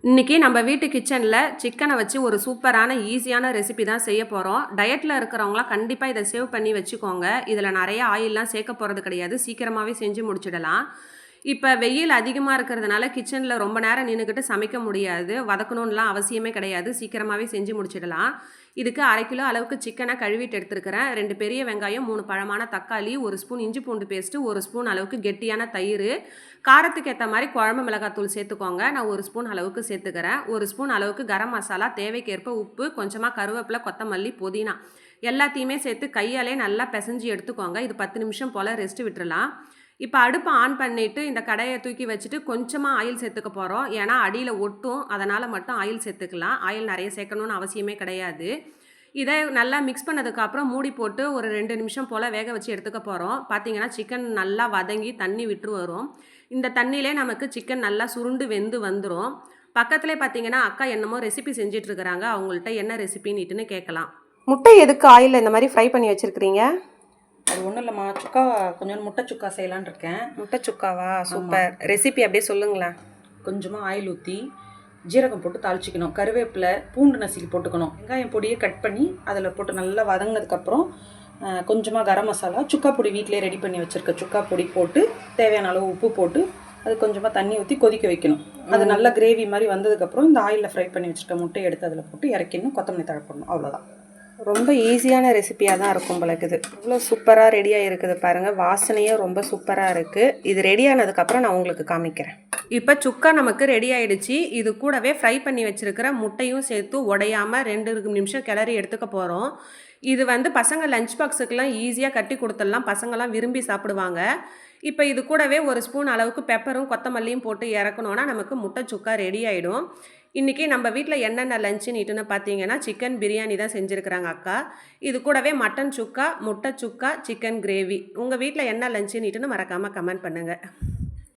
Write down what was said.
இன்றைக்கி நம்ம வீட்டு கிச்சனில் சிக்கனை வச்சு ஒரு சூப்பரான ஈஸியான ரெசிபி தான் செய்ய போகிறோம். டயட்டில் இருக்கிறவங்களாம் கண்டிப்பாக இதை சேவ் பண்ணி வச்சுக்கோங்க. இதில் நிறைய ஆயிலெலாம் சேர்க்க போகிறது கிடையாது. சீக்கிரமாகவே செஞ்சு முடிச்சிடலாம். இப்போ வெயில் அதிகமாக இருக்கிறதுனால கிச்சனில் ரொம்ப நேரம் நின்றுக்கிட்டு சமைக்க முடியாது. வதக்கணும்லாம் அவசியமே கிடையாது. சீக்கிரமாகவே செஞ்சு முடிச்சிடலாம். இதுக்கு 1/2 கிலோ அளவுக்கு சிக்கனை கழுவிட்டு எடுத்துருக்கிறேன். 2 பெரிய வெங்காயம், 3 பழமான தக்காளி, 1 ஸ்பூன் இஞ்சி பூண்டு பேஸ்ட்டு, 1 ஸ்பூன் அளவுக்கு கெட்டியான தயிர், காரத்துக்கு ஏற்ற மாதிரி குழம்பு மிளகாத்தூள் சேர்த்துக்கோங்க. நான் 1 ஸ்பூன் அளவுக்கு சேர்த்துக்கிறேன். 1 ஸ்பூன் அளவுக்கு கரம் மசாலா, தேவைக்கேற்ப உப்பு, கொஞ்சமாக கருவேப்பிலை, கொத்தமல்லி, புதினா எல்லாத்தையுமே சேர்த்து கையாலே நல்லா பிசைஞ்சு எடுத்துக்கோங்க. இது 10 நிமிஷம் போல் ரெஸ்ட் விட்டுறலாம். இப்போ அடுப்பை ஆன் பண்ணிவிட்டு இந்த கடையை தூக்கி வச்சுட்டு கொஞ்சமாக ஆயில் சேர்த்துக்க போகிறோம். ஏன்னா அடியில் ஒட்டும், அதனால் மட்டும் ஆயில் சேர்த்துக்கலாம். ஆயில் நிறைய சேர்க்கணுன்னு அவசியமே கிடையாது. இதை நல்லா மிக்ஸ் பண்ணதுக்கப்புறம் மூடி போட்டு ஒரு 2 நிமிஷம் போல் வேக வச்சு எடுத்துக்க போகிறோம். பார்த்திங்கன்னா சிக்கன் நல்லா வதங்கி தண்ணி விட்டு வரும். இந்த தண்ணியிலே நமக்கு சிக்கன் நல்லா சுருண்டு வெந்து வந்துடும். பக்கத்துலேயே பார்த்திங்கன்னா அக்கா என்னமோ ரெசிபி செஞ்சிட்ருக்குறாங்க. அவங்கள்ட்ட என்ன ரெசிபின்னுட்டுன்னு கேட்கலாம். முட்டை எதுக்கு ஆயிலில் இந்த மாதிரி ஃப்ரை பண்ணி வச்சுருக்கிறீங்க? அது ஒன்றும் இல்லைம்மா, சுக்கா கொஞ்சம் முட்டை சுக்கா செய்யலான் இருக்கேன். முட்டை சுக்காவா? சூப்பர். ரெசிபி அப்படியே சொல்லுங்களேன். கொஞ்சமாக ஆயில் ஊற்றி ஜீரகம் போட்டு தாளிச்சிக்கணும். கருவேப்பிலை, பூண்டு நசுக்கி போட்டுக்கணும். வெங்காயம் பொடியை கட் பண்ணி அதில் போட்டு நல்லா வதங்கினதுக்கப்புறம் கொஞ்சமாக கரம் மசாலா, சுக்கா பொடி வீட்டிலே ரெடி பண்ணி வச்சுருக்க சுக்கா பொடி போட்டு தேவையான அளவு உப்பு போட்டு அது கொஞ்சமாக தண்ணி ஊற்றி கொதிக்க வைக்கணும். அது நல்லா கிரேவி மாதிரி வந்ததுக்கப்புறம் இந்த ஆயிலில் ஃப்ரை பண்ணி வச்சுருக்க முட்டையை எடுத்து அதில் போட்டு இறக்கிடணும். கொத்தமல்லி தழை போடணும். அவ்வளோதான். ரொம்ப ஈஸியான ரெசிபியாக தான் இருக்கும் பழகுது. இவ்வளோ சூப்பராக ரெடியாக இருக்குது பாருங்கள். வாசனையே ரொம்ப சூப்பராக இருக்குது. இது ரெடி ஆனதுக்கப்புறம் நான் உங்களுக்கு காமிக்கிறேன். இப்போ சுக்கா நமக்கு ரெடி ஆகிடுச்சு. இது கூடவே ஃப்ரை பண்ணி வச்சுருக்கிற முட்டையும் சேர்த்து உடையாமல் 2 நிமிஷம் கிளறி எடுத்துக்க போகிறோம். இது பசங்க லஞ்ச் பாக்ஸுக்கெல்லாம் ஈஸியாக கட்டி கொடுத்துடலாம். பசங்கள்லாம் விரும்பி சாப்பிடுவாங்க. இப்போ இது கூடவே 1 ஸ்பூன் அளவுக்கு பெப்பரும் கொத்தமல்லியும் போட்டு இறக்கணுன்னா நமக்கு முட்டை சுக்கா ரெடி ஆகிடும். இன்றைக்கி நம்ம வீட்டில் என்னென்ன லஞ்சுன்னு பார்த்தீங்கன்னா சிக்கன் பிரியாணி தான் செஞ்சுருக்குறாங்க அக்கா. இது கூடவே மட்டன் சுக்கா, முட்டை சுக்கா, சிக்கன் கிரேவி. உங்கள் வீட்டில் என்ன லஞ்சுன்னு மறக்காமல் கமெண்ட் பண்ணுங்கள்.